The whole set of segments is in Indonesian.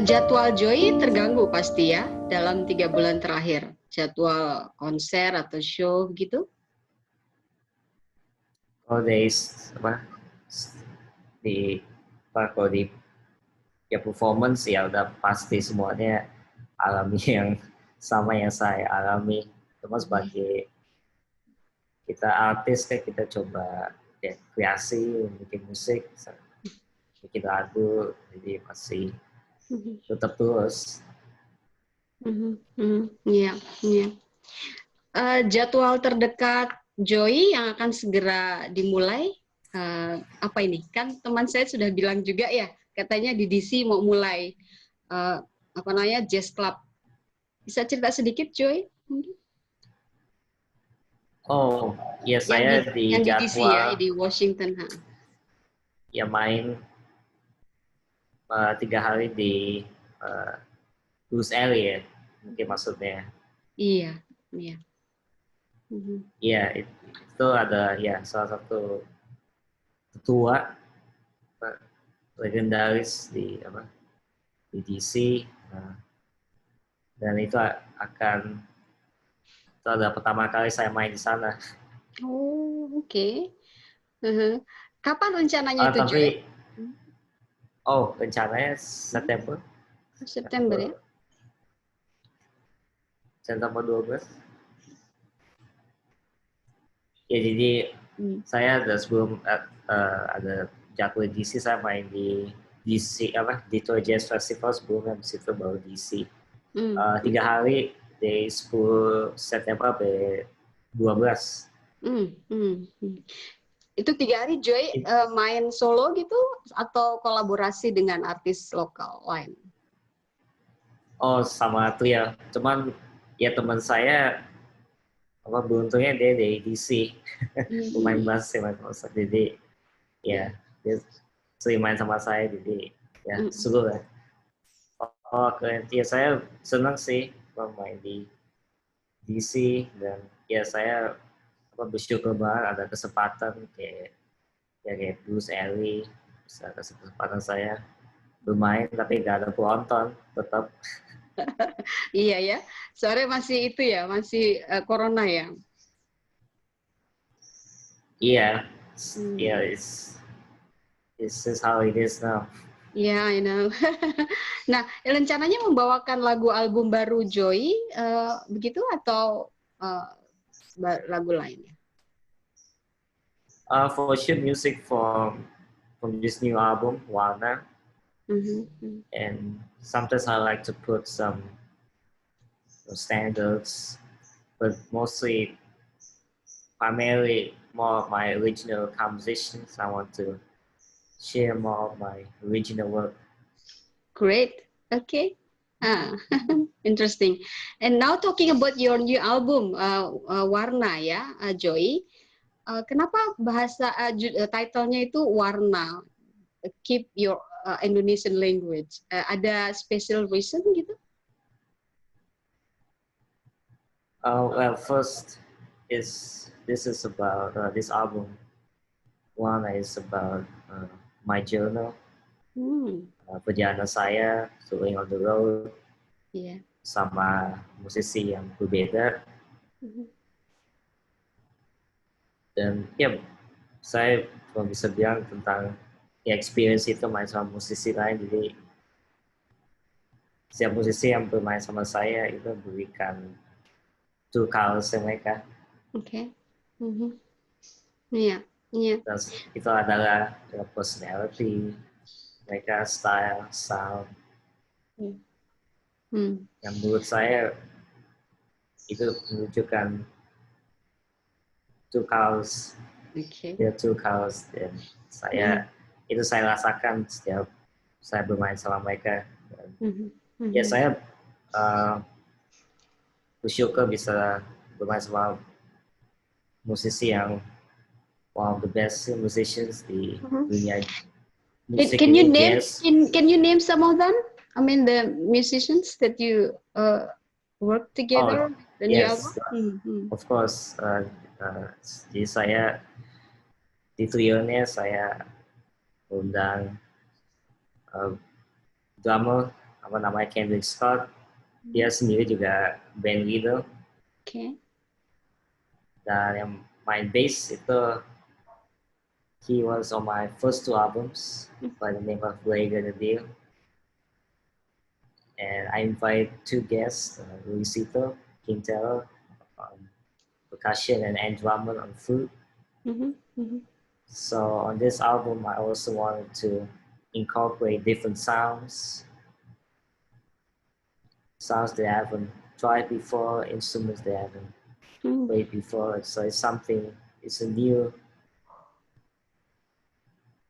Jadwal Joy terganggu pasti ya dalam 3 bulan terakhir, jadwal konser atau show gitu. Kalau kalau di ya performance ya udah pasti semuanya alami yang sama yang saya alami. Cuma sebagai kita artis kan kita coba ya, kreasi, bikin musik, bikin lagu, jadi masih tetap terus. Iya. Jadwal terdekat Joy yang akan segera dimulai apa ini? Kan teman saya sudah bilang juga ya, katanya di DC mau mulai apa namanya jazz club. Bisa cerita sedikit Joy? Oh, ya saya di yang jadwal di DC ya, di Washington. Ya main 3 hari di Bruce Alley ya, mungkin maksudnya. Iya. Iya, itu ada ya salah satu ketua legendaris di DC, dan itu ada pertama kali saya main di sana. Oh, oke. Kapan rencananya itu, Tapi Joy? rencananya September. September ya? September 12. Ya jadi saya sebelum ada jadwal DC, saya main di DC Detroit Jazz Festival sebelumnya, habis itu baru DC. 3 hari dari 10 September sampai 12. Itu 3 hari Joy main solo gitu atau kolaborasi dengan artis lokal lain? Oh, sama tuh ya. Cuman ya teman saya beruntungnya dia dari DC, pemain bass, jadi ya dia sering main sama saya, jadi ya seru lah. Keren. Ya saya senang sih main di DC, dan ya saya bersyukur banget ada kesempatan kayak Bruce Alley, bisa kesempatan saya bermain tapi nggak ada penonton tetap. Iya ya, soalnya masih itu ya, masih corona ya. Iya, it's just how it is now. Yeah, I know. Nah, rencananya membawakan lagu album baru Joy, begitu atau lagu lainnya? For sure, music from this new album, Warna, and sometimes I like to put some standards, but primarily more of my original compositions. I want to share more of my original work. Great. Okay. Interesting. And now talking about your new album, Warna ya, Joy. Kenapa bahasa title-nya itu Warna? Keep your Indonesian language. Ada special reason gitu? Well, first this is about this album. One is about my journal, perjalanan saya touring on the road, sama musisi yang berbeda. Dan ya saya cuma bisa bilang tentang experience itu main sama musisi lain, jadi setiap musisi yang bermain sama saya itu berikan true colors mereka. Oke. Iya. Dan itu adalah personality mereka, style, sound. Yang menurut saya itu menunjukkan two colors, two colors, dan itu saya rasakan setiap saya bermain sama mereka. Ya saya bersyukur bisa bermain sama musisi yang one of the best musicians di dunia musik can you ini, name jazz. can you name some of them? I mean the musicians that you work together. The new Yes, album? of course. Jadi saya di trionya saya undang drummer apa namanya Kendrick Scott. Dia sendiri juga band leader. Dan yang main bass itu he was on my first two albums by the name of Blake and the Deal. And I invite two guests, Luisito Quintero, percussion and drummer on flute. So on this album, I also wanted to incorporate different sounds that I haven't tried before, instruments that I haven't played before. So it's a new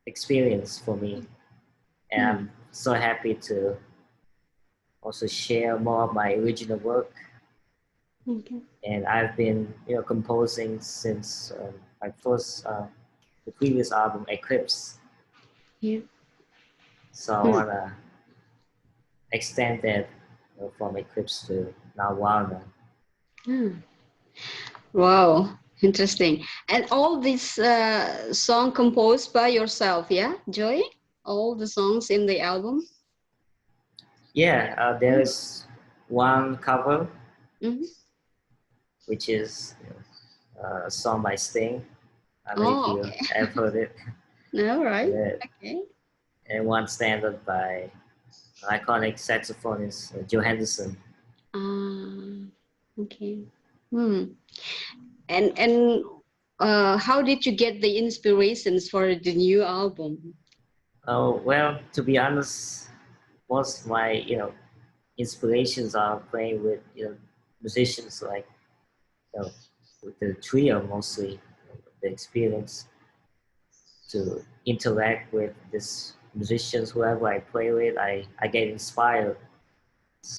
experience for me. And I'm so happy to also share more of my original work. And I've been, composing since my first, the previous album, Eclipse. So I want to extend that from Eclipse to now Warna. Wow, interesting. And all these song composed by yourself, yeah, Joy? All the songs in the album? Yeah, there is one cover, which is a song by Sting. I don't know if you have heard it. No, right. Okay. And one standard by iconic saxophonist Joe Henderson. Okay. And how did you get the inspirations for the new album? Oh, well, to be honest, most of my inspirations are playing with musicians like with the trio mostly. The experience to interact with these musicians, whoever I play with, I get inspired.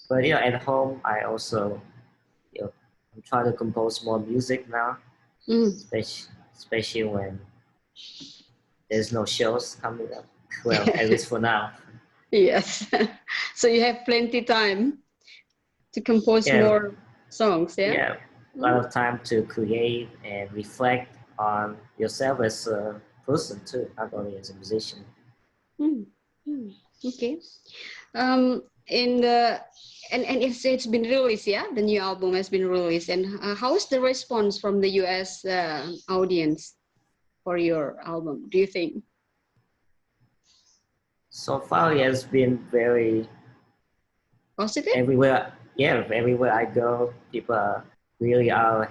But at home I also I'm trying to compose more music now, especially when there's no shows coming up. Well, at least for now. Yes. So you have plenty time to compose more songs, yeah? Yeah, a lot of time to create and reflect on yourself as a person too, not only as a musician. Okay. And it's been released, yeah? The new album has been released. And how's the response from the US audience for your album, do you think? So far, it has been very positive. Everywhere I go, people really are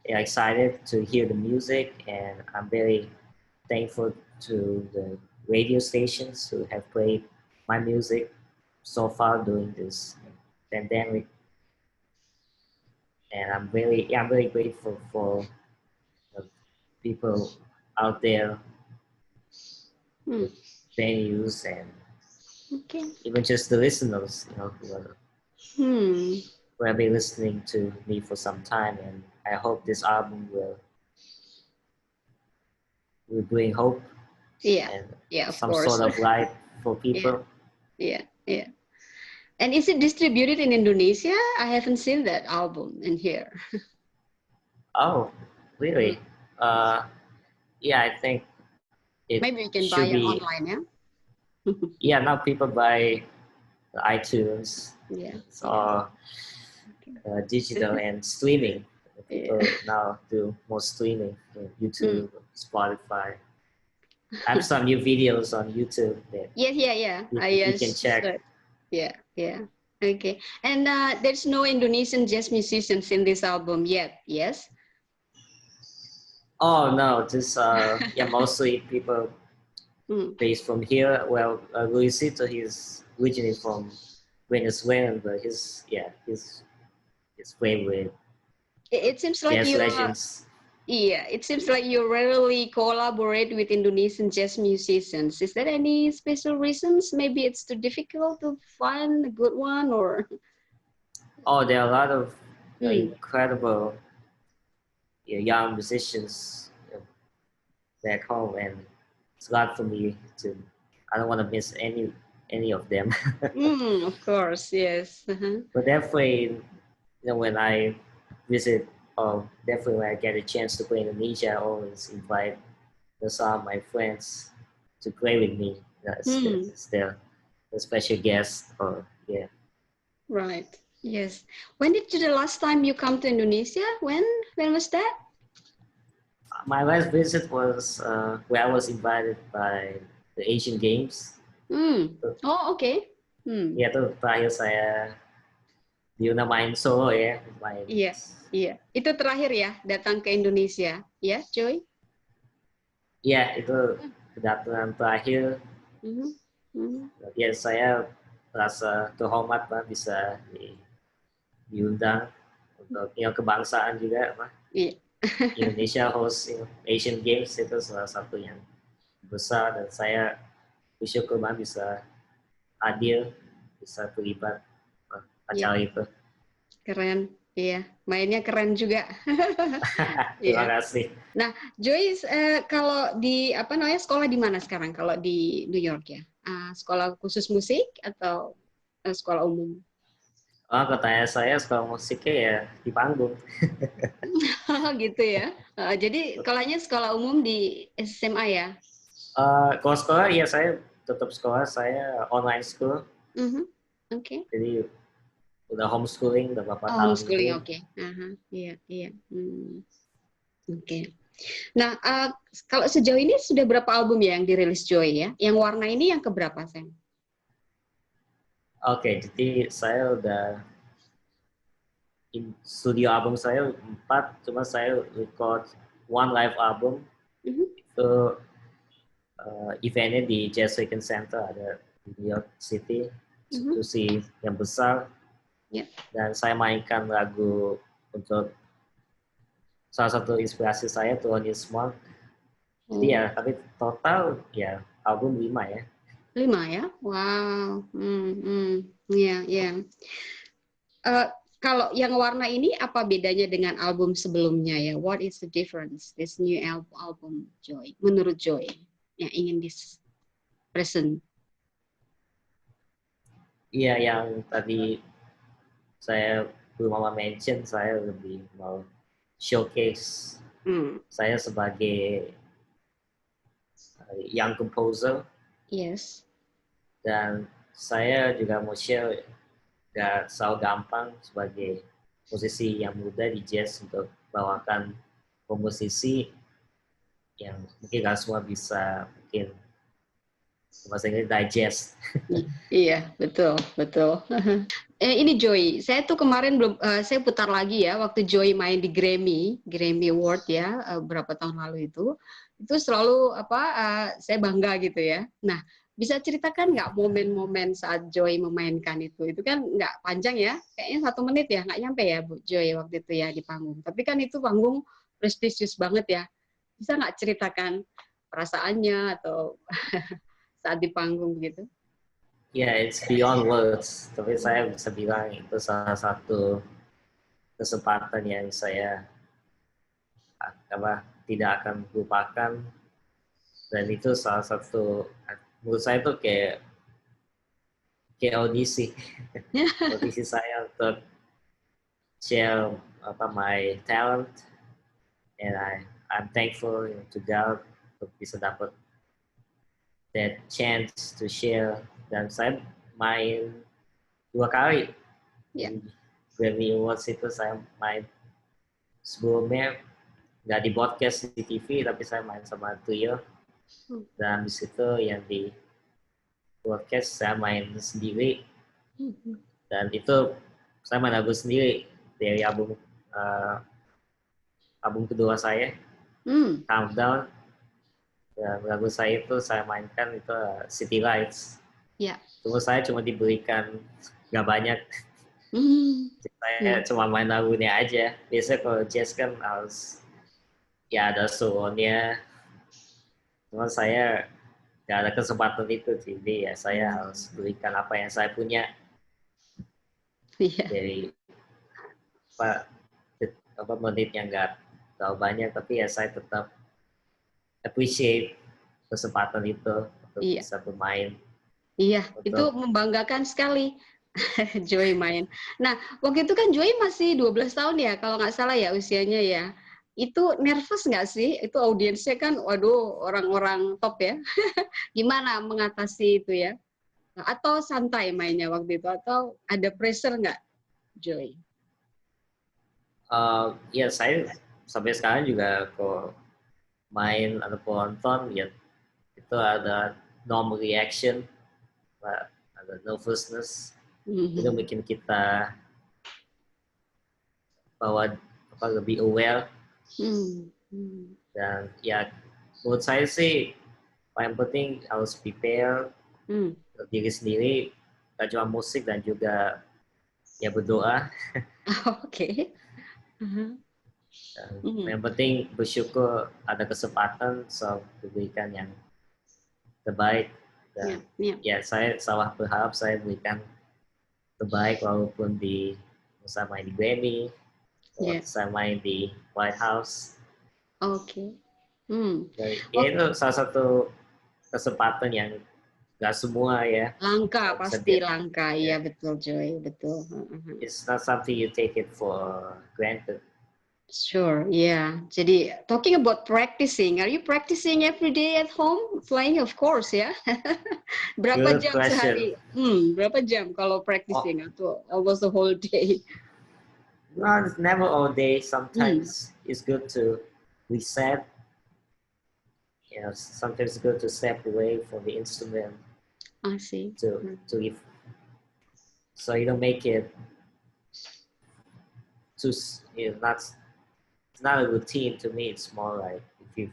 excited to hear the music, and I'm very thankful to the radio stations who have played my music so far during this pandemic. And I'm very grateful for the people out there, the venues, and even just the listeners, who have been listening to me for some time. And I hope this album will bring hope and some sort of light for people. Yeah. And is it distributed in Indonesia? I haven't seen that album in here. Oh, really? Yeah, I think it maybe you can buy it online, yeah? Yeah, now people buy iTunes. So digital and streaming. People now do more streaming, YouTube, Spotify. I have some new videos on YouTube that you can check. Yeah. Okay. And there's no Indonesian jazz musicians in this album yet, yes? Oh no, just mostly people based from here. Well, Luisito, he's originally from Venezuelan, but his favorite It seems like jazz you legends. yeah, it seems like you rarely collaborate with Indonesian jazz musicians. Is there any special reasons? Maybe it's too difficult to find a good one, or Oh, there are a lot of Hmm. incredible young musicians back home, and it's hard for me to. I don't want to miss any of them. Of course, yes. But definitely, when I visit, or definitely when I get a chance to play in Indonesia, I always invite some of my friends to play with me. That's the special guest, or yeah. Right. Yes. When did the last time you come to Indonesia? When was that? My last visit was where I was invited by the Asian Games. Oh, okay. Ya tuh terakhir saya diundang main solo ya, main. Iya, iya. Itu terakhir ya datang ke Indonesia, ya, Joy? Iya, itu kedatangan terakhir. Ya saya merasa terhormat Pak bisa diundang untuk kebangsaan juga Pak. Iya. Indonesia host Asian Games itu salah satu yang besar, dan saya bersyukur banget bisa hadir, bisa terlibat acara itu. Keren, iya. Mainnya keren juga. Terima Iya. kasih. Nah, Joyce, kalau di sekolah di mana sekarang? Kalau di New York ya, sekolah khusus musik atau sekolah umum? Oh, katanya saya sekolah musiknya ya di panggung. Gitu ya. Jadi sekolah umum di SMA ya? Kalau sekolah ya saya tetap sekolah, saya online school. Oke. Jadi udah homeschooling udah beberapa tahun Homeschooling, ini. oke. Iya, iya. Oke. Nah, kalau sejauh ini sudah berapa album ya yang dirilis Joy ya? Yang warna ini yang keberapa, Sam? Oke, jadi saya udah studio album saya 4, cuma saya record one live album. Itu eventnya di Jazz Weekend Center, ada di New York City, institusi yang besar. Dan saya mainkan lagu untuk salah satu inspirasi saya, Thelonious Monk. Jadi ya, tapi total ya album 5 ya. 5 ya? Wow. Iya, iya. Kalau yang warna ini apa bedanya dengan album sebelumnya ya? What is the difference this new album, Joy? Menurut Joy yang ingin present? Iya, yang tadi saya belum mau mention, saya lebih mau showcase saya sebagai young composer. Yes. Dan saya juga mau share gak selalu gampang sebagai musisi yang muda di jazz untuk bawakan komposisi yang mungkin gak semua bisa mungkin bahasa Inggris digest. Iya, betul, betul. Ini Joy, saya tuh kemarin saya putar lagi ya waktu Joy main di Grammy Award ya berapa tahun lalu itu selalu saya bangga gitu ya. Nah, bisa ceritakan nggak momen-momen saat Joy memainkan itu? Itu kan nggak panjang ya, kayaknya 1 menit ya, nggak nyampe ya Bu Joy waktu itu ya di panggung. Tapi kan itu panggung prestisius banget ya. Bisa nggak ceritakan perasaannya atau saat di panggung begitu? Ya, it's beyond words. Tapi saya bisa bilang itu salah satu kesempatan yang saya tidak akan lupakan. Dan itu salah satu, menurut saya itu kayak audisi. Audisi saya untuk share my talent. And I'm thankful to God untuk bisa dapat that chance to share. Dan saya main 2 kali. Grammy Awards itu saya main sebelumnya nggak di broadcast di TV, tapi saya main sama trio. Dan di situ yang di broadcast saya main sendiri. Dan itu saya main lagu sendiri dari album kedua saya, Countdown. Dan lagu saya itu saya mainkan itu City Lights. Cuma saya cuma diberikan nggak banyak. Saya cuma main lagunya aja. Biasanya kalau jazz kan harus ya ada solonya. Cuma saya nggak ada kesempatan itu, jadi ya saya harus berikan apa yang saya punya. Dari apa menitnya nggak terlalu banyak, tapi ya saya tetap appreciate kesempatan itu untuk bisa bermain. Iya, itu membanggakan sekali. Joy main. Nah, waktu itu kan Joy masih 12 tahun ya, kalau nggak salah ya usianya ya. Itu nervous nggak sih? Itu audiensnya kan, waduh, orang-orang top ya. Gimana mengatasi itu ya? Atau santai mainnya waktu itu? Atau ada pressure nggak, Joy? Ya, saya sampai sekarang juga kalau main ataupun nonton, ya itu ada normal reaction, ada nervousness. Itu bikin kita bahwa lebih aware. Dan ya menurut saya sih paling penting harus prepare diri sendiri, gak cuma musik dan juga ya berdoa. Oke. Yang penting bersyukur ada kesempatan, so diberikan yang terbaik. Dan ya saya selalu berharap saya berikan terbaik, walaupun saya main di Grammy, saya main di White House. Ya itu salah satu kesempatan yang gak semua ya. Langka, pasti langka. Iya, betul Joy, betul. It's not something you take it for granted. Sure, yeah. Jadi, talking about practicing, are you practicing every day at home? Flying, of course, ya. Berapa jam sehari? Berapa jam kalau practicing atau almost the whole day? No, it's never all day. Sometimes it's good to reset. You know, sometimes it's good to step away from the instrument. I see. So you don't make it too. It's not a routine to me. It's more like if you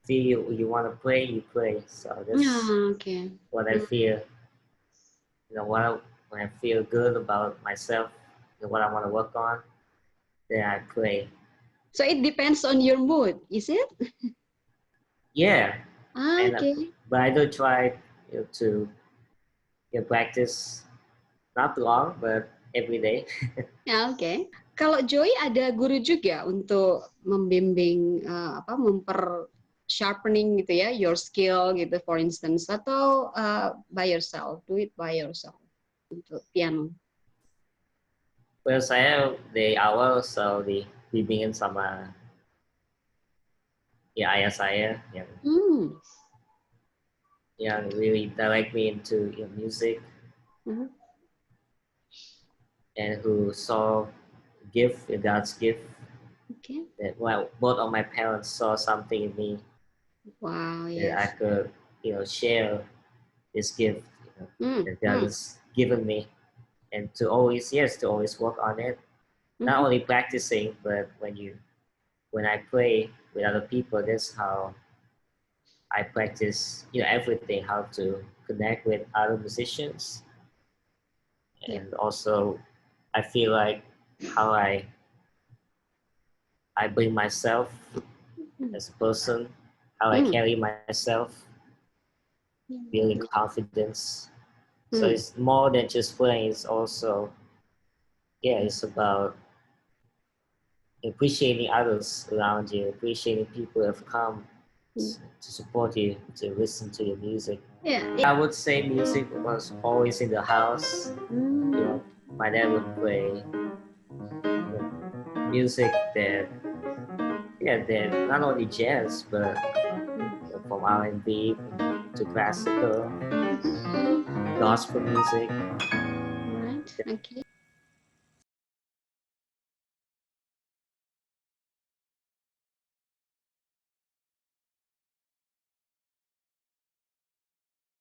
feel you want to play, you play. So that's what I feel. You know, when I feel good about myself and what I want to work on, then I play. So it depends on your mood, is it? Yeah. Okay. But I do try to practice not long, but every day. Oke. Kalau Joy ada guru juga untuk membimbing sharpening gitu ya, your skill gitu, for instance, atau by yourself, do it by yourself untuk piano. Well, saya dari awal selalu dibimbingin sama ya ayah saya yang really direct me into music, and who saw God's gift. That both of my parents saw something in me. Wow, that I could share this gift that God has given me, and to always work on it. Not only practicing, but when I play with other people, that's how I practice everything, how to connect with other musicians. And also I feel like how I bring myself as a person, how I carry myself, building confidence. So it's more than just playing, it's also it's about appreciating others around you, appreciating people who have come to support you, to listen to your music. I would say music was always in the house. My dad would play music that not only jazz, but from R&B to classical, gospel music. Right. Okay.